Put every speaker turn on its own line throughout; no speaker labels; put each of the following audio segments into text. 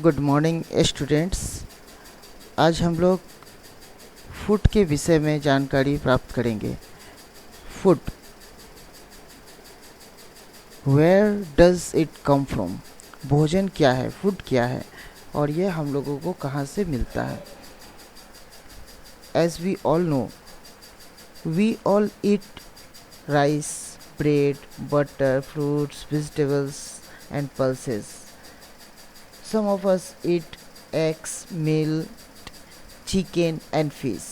Good morning students. आज हम लोग फूड के विषय में जानकारी प्राप्त करेंगे। Food, where does it come from? भोजन क्या है, फूड क्या है और ये हम लोगों को कहाँ से मिलता है। As we all know, we all eat rice, bread, butter, fruits, vegetables and pulses. Some of us eat eggs, milk, chicken and fish.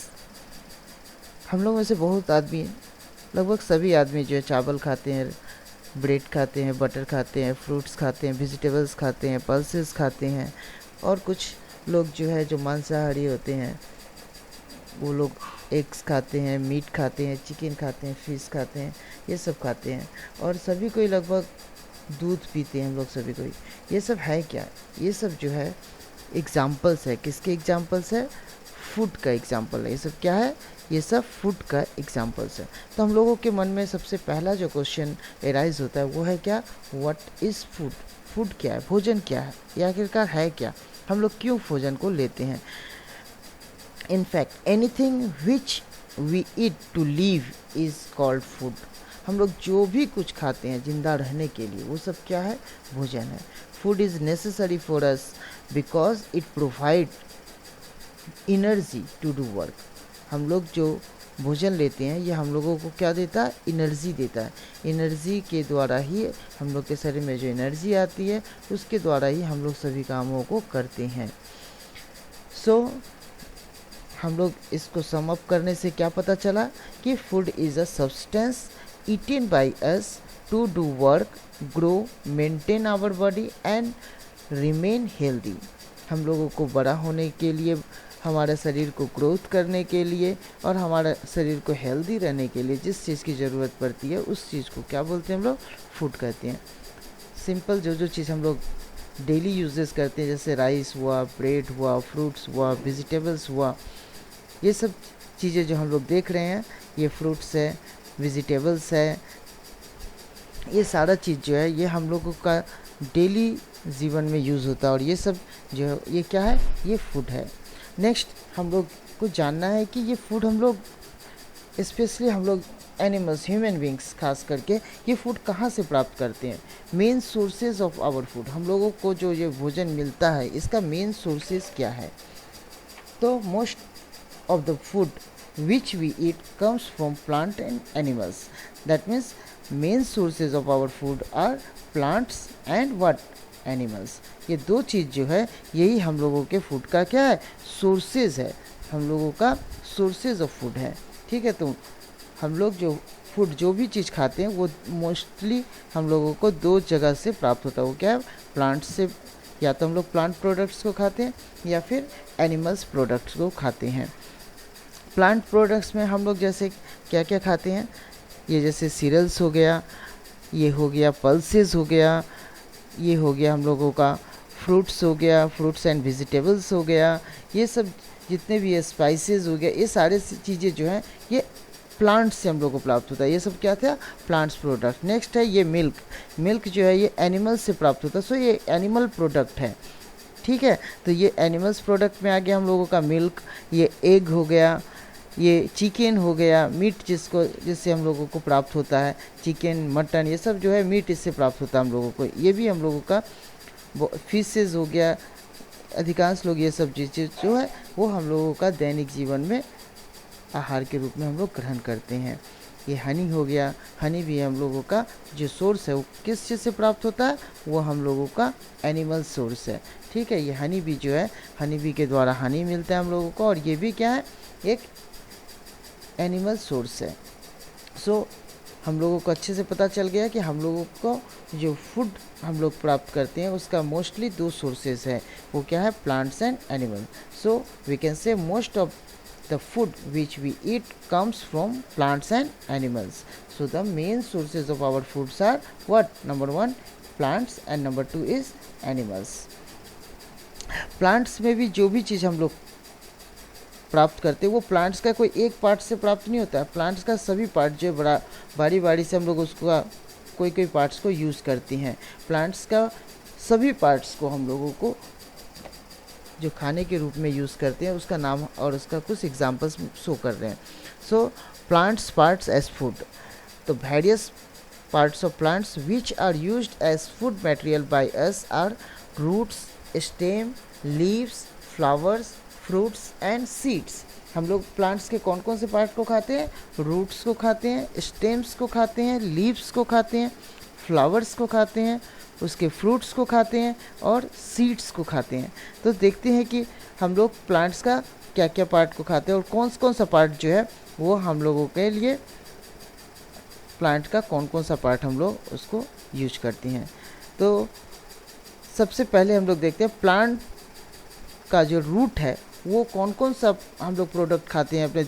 हम लोग में से बहुत आदमी, लगभग सभी आदमी जो है चावल खाते हैं, ब्रेड खाते हैं, बटर खाते हैं, फ्रूट्स खाते हैं, वेजिटेबल्स खाते हैं, पल्सेस खाते हैं। और कुछ लोग जो है जो मांसाहारी होते हैं वो लोग एग्स खाते हैं, मीट खाते हैं, चिकन खाते हैं, फिश खाते हैं, ये सब खाते हैं। और सभी कोई लगभग दूध पीते हैं हम लोग सभी कोई। ये सब है क्या? ये सब जो है एग्जाम्पल्स है। किसके एग्जाम्पल्स है? फूड का एग्जाम्पल है। ये सब क्या है? ये सब फूड का एग्जाम्पल्स है। तो हम लोगों के मन में सबसे पहला जो क्वेश्चन एराइज होता है वो है क्या? What is food? फूड क्या है? भोजन क्या है? ये आखिरकार है क्या? हम लोग क्यों भोजन को लेते हैं? In fact anything which we eat to live is called food. हम लोग जो भी कुछ खाते हैं जिंदा रहने के लिए वो सब क्या है? भोजन है। Food is necessary for us because it provide energy to do work. हम लोग जो भोजन लेते हैं ये हम लोगों को क्या देता है? एनर्जी देता है। एनर्जी के द्वारा ही हम लोग के शरीर में जो एनर्जी आती है उसके द्वारा ही हम लोग सभी कामों को करते हैं। हम लोग इसको सम अप करने से क्या पता चला कि food is a substance eaten by us to do work, grow, maintain our body and remain healthy. हम लोगों को बड़ा होने के लिए, हमारे शरीर को ग्रोथ करने के लिए और हमारे शरीर को हेल्दी रहने के लिए जिस चीज़ की ज़रूरत पड़ती है उस चीज़ को क्या बोलते हैं हम लोग? फूड कहते हैं। सिंपल जो चीज़ हम लोग डेली यूजेस करते हैं जैसे राइस हुआ, ब्रेड हुआ, फ्रूट्स हुआ, वेजिटेबल्स हुआ, ये सब चीज़ें जो हम लोग देख रहे हैं ये फ्रूट्स है, वेजिटेबल्स है, ये सारा चीज़ जो है ये हम लोगों का डेली जीवन में यूज़ होता है और ये सब जो है ये क्या है? ये फूड है। नेक्स्ट हम लोग को जानना है कि ये फूड हम लोग स्पेशली हम लोग एनिमल्स, ह्यूमन बींग्स खास करके ये फूड कहाँ से प्राप्त करते हैं। Main sources of our food, हम लोगों को जो ये भोजन मिलता है इसका मेन सोर्सेज क्या है? तो most of the food which we eat comes from plant and animals. That means main sources of our food are plants and what? Animals. ये दो चीज़ जो है यही हम लोगों के फूड का क्या है? सोर्सेज है। हम लोगों का सोर्सेज ऑफ फूड है। ठीक है, तो हम लोग जो फूड जो भी चीज़ खाते हैं वो मोस्टली हम लोगों को दो जगह से प्राप्त होता है। वो क्या है? प्लांट से, या तो हम लोग प्लांट प्रोडक्ट्स को खाते हैं या फिर एनिमल्स प्रोडक्ट्स को खाते हैं। प्लांट प्रोडक्ट्स में हम लोग जैसे क्या क्या खाते हैं? ये जैसे सीरियल्स हो गया, ये हो गया पल्सेस हो गया, ये हो गया हम लोगों का फ्रूट्स हो गया, फ्रूट्स एंड वेजिटेबल्स हो गया, ये सब जितने भी स्पाइसेस हो गया, ये सारे चीज़ें जो हैं ये प्लांट से हम लोग को प्राप्त होता है। ये सब क्या था? Plants product. नेक्स्ट है ये मिल्क। मिल्क जो है ये एनिमल से प्राप्त होता है, सो ये एनिमल प्रोडक्ट है। ठीक है, तो ये एनिमल्स प्रोडक्ट में आ गया हम लोगों का मिल्क, ये एग हो गया, ये चिकन हो गया, मीट जिससे हम लोगों को प्राप्त होता है, चिकन, मटन, ये सब जो है मीट इससे प्राप्त होता है हम लोगों को। ये भी हम लोगों का फिशेस हो गया। अधिकांश लोग ये सब चीज़ें जो है वो हम लोगों का दैनिक जीवन में आहार के रूप में हम लोग ग्रहण करते हैं। ये हनी हो गया, हनी भी हम लोगों का जो सोर्स है वो किस चीज़ से प्राप्त होता है? वो हम लोगों का एनिमल सोर्स है। ठीक है, ये हनी भी जो है, हनी भी के द्वारा हनी मिलता है हम लोगों को और ये भी क्या है? एक एनिमल सोर्स है। सो हम लोगों को अच्छे से पता चल गया कि हम लोगों को जो फूड हम लोग प्राप्त करते हैं उसका मोस्टली दो सोर्सेज है। वो क्या है? Plants and animal. So we can say most of the food which we eat comes from plants and animals. So the main sources of our foods are what? Number 1 plants and number 2 is animals. Plants में भी जो भी चीज़ हम लोग प्राप्त करते हैं वो प्लांट्स का कोई एक पार्ट से प्राप्त नहीं होता है। प्लांट्स का सभी पार्ट जो बड़ा बारी बारी से हम लोग उसका कोई पार्ट्स को यूज़ करते हैं। प्लांट्स का सभी पार्ट्स को हम लोगों को जो खाने के रूप में यूज़ करते हैं उसका नाम और उसका कुछ एग्जांपल्स शो कर रहे हैं। So plants parts as food, तो various parts of plants which are used as food material by us are roots, stem, leaves, flowers, fruits and seeds। हम लोग प्लांट्स के कौन कौन से पार्ट को खाते हैं? रूट्स को खाते हैं, स्टेम्स को खाते हैं, लीव्स को खाते हैं, फ्लावर्स को खाते हैं, उसके फ्रूट्स को खाते हैं और सीड्स को खाते हैं। तो देखते हैं कि हम लोग प्लांट्स का क्या क्या पार्ट को खाते हैं और कौन सा पार्ट जो है वो हम लोगों के लिए प्लांट का कौन सा पार्ट हम लोग उसको यूज करते हैं। तो सबसे पहले हम लोग देखते हैं प्लांट का जो रूट है वो कौन सा हम लोग प्रोडक्ट खाते हैं अपने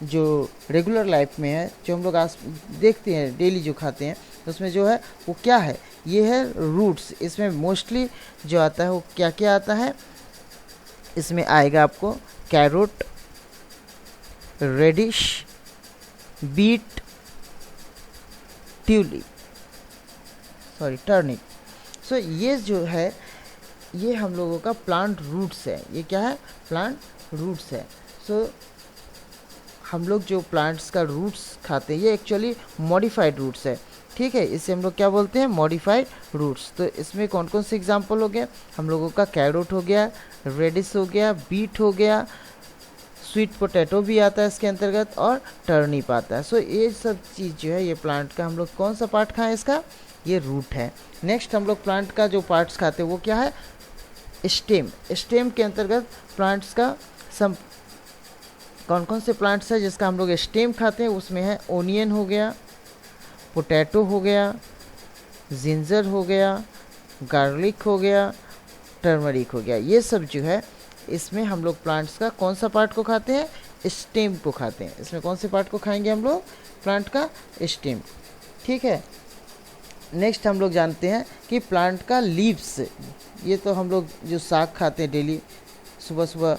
जो रेगुलर लाइफ में है, जो हम लोग आज देखते हैं डेली जो खाते हैं, उसमें जो है वो क्या है? ये है रूट्स। इसमें मोस्टली जो आता है वो क्या क्या आता है? इसमें आएगा आपको कैरोट, रेडिश, बीट, टर्निप। सो ये जो है ये हम लोगों का प्लांट रूट्स है। ये क्या है? प्लांट रूट्स है। सो हम लोग जो प्लांट्स का रूट्स खाते हैं ये एक्चुअली मॉडिफाइड रूट्स है, ठीक है। इसे हम लोग क्या बोलते हैं? Modified roots. तो इसमें कौन से एग्जाम्पल हो गया? हम लोगों का कैरोट हो गया, रेडिश हो गया, बीट हो गया, स्वीट पोटैटो भी आता है इसके अंतर्गत और टर्निप आता है। सो ये सब चीज़ जो है ये प्लांट का हम लोग कौन सा पार्ट खाएं? इसका ये रूट है। नेक्स्ट हम लोग प्लांट का जो पार्ट्स खाते हैं वो क्या है? स्टेम। स्टेम के अंतर्गत प्लांट्स का सब कौन से प्लांट्स है जिसका हम लोग स्टेम खाते हैं? उसमें है ओनियन हो गया, पोटैटो हो गया, जिंजर हो गया, गार्लिक हो गया, टर्मरिक हो गया। ये सब जो है इसमें हम लोग प्लांट्स का कौन सा पार्ट को खाते हैं? स्टेम को खाते हैं। इसमें कौन से पार्ट को खाएंगे हम लोग? प्लांट का स्टेम, ठीक है। नेक्स्ट हम लोग जानते हैं कि प्लांट का लीव्स, ये तो हम लोग जो साग खाते हैं डेली सुबह सुबह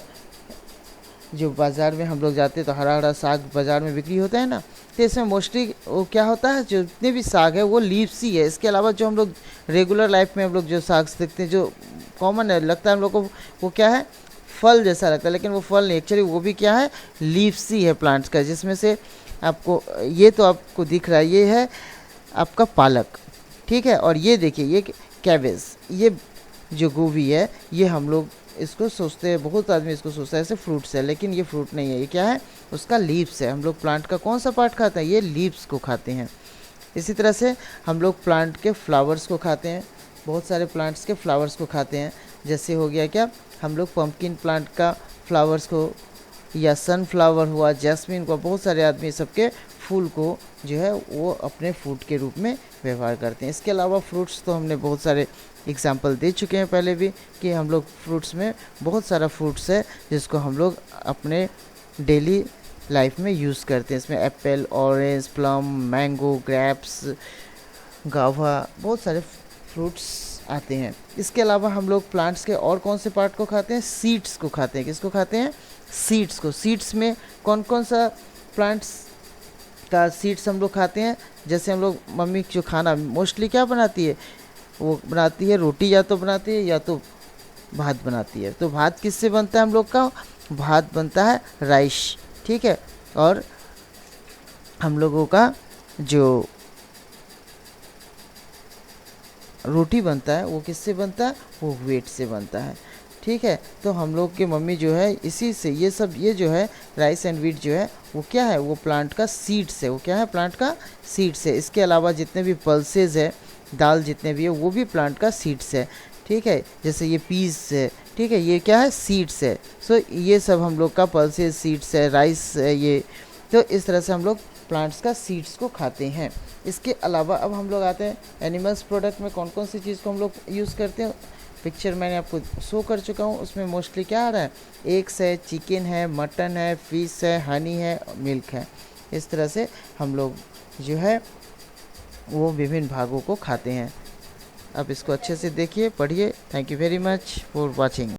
जो बाज़ार में हम लोग जाते हैं तो हरा हरा साग बाज़ार में बिक्री होता है ना, तो इसमें मोस्टली वो क्या होता है, जो जितने भी साग है वो लीव्स ही है। इसके अलावा जो हम लोग रेगुलर लाइफ में हम लोग जो साग देखते हैं जो कॉमन है, लगता है हम लोग को वो क्या है? फल जैसा लगता है, लेकिन वो फल नहीं, एक्चुअली वो भी क्या है? लीव्स ही है प्लांट्स का। जिसमें से आपको ये तो आपको दिख रहा है ये है आपका पालक, ठीक है। और ये देखिए ये कैबेज, ये जो गोभी है ये हम लोग इसको सोचते हैं, बहुत आदमी इसको सोचता है ऐसे फ्रूट्स है, लेकिन ये फ्रूट नहीं है, ये क्या है? उसका लीव्स है। हम लोग प्लांट का कौन सा पार्ट खाते हैं? ये लीव्स को खाते हैं। इसी तरह से हम लोग प्लांट के फ्लावर्स को खाते हैं, बहुत सारे प्लांट्स के फ्लावर्स को खाते हैं। जैसे हो गया क्या, हम लोग पम्पकिन प्लांट का फ्लावर्स को, या सनफ्लावर हुआ, जैस्मिन को, बहुत सारे आदमी सबके फूल को जो है वो अपने फूड के रूप में व्यवहार करते हैं। इसके अलावा फ्रूट्स तो हमने बहुत सारे एग्जाम्पल दे चुके हैं पहले भी कि हम लोग फ्रूट्स में बहुत सारा फ्रूट्स है जिसको हम लोग अपने डेली लाइफ में यूज़ करते हैं। इसमें Apple, orange, plum, mango, grapes, गावा, बहुत सारे फ्रूट्स आते हैं। इसके अलावा हम लोग प्लांट्स के और कौन से पार्ट को खाते हैं? सीड्स को खाते हैं। किसको खाते हैं? सीड्स को। सीड्स में कौन सा प्लांट्स का सीड्स हम लोग खाते हैं? जैसे हम लोग मम्मी जो खाना मोस्टली क्या बनाती है, वो बनाती है रोटी, या तो बनाती है या तो भात बनाती है। तो भात किससे बनता है हम लोग का? भात बनता है राइस, ठीक है। और हम लोगों का जो रोटी बनता है वो किससे बनता है? वो व्हीट से बनता है, ठीक है। तो हम लोग के मम्मी जो है इसी से ये सब, ये जो है राइस एंड व्हीट जो है वो क्या है? वो प्लांट का सीड्स है। वो क्या है? प्लांट का सीड्स है। इसके अलावा जितने भी पल्सेज है, दाल जितने भी है वो भी प्लांट का सीड्स है, ठीक है। जैसे ये पीस है, ठीक है, ये क्या है? सीड्स है। सो ये सब हम लोग का पल्सेज सीड्स है, राइस है ये। तो इस तरह से हम लोग प्लांट्स का सीड्स को खाते हैं। इसके अलावा अब हम लोग आते हैं एनिमल्स प्रोडक्ट में कौन सी चीज़ को हम लोग यूज़ करते हैं। पिक्चर मैंने आपको शो कर चुका हूँ, उसमें मोस्टली क्या आ रहा है? एग्स है, चिकन है, मटन है, फिश है, हनी है, मिल्क है। इस तरह से हम लोग जो है वो विभिन्न भागों को खाते हैं। अब इसको अच्छे से देखिए, पढ़िए। Thank you very much for watching.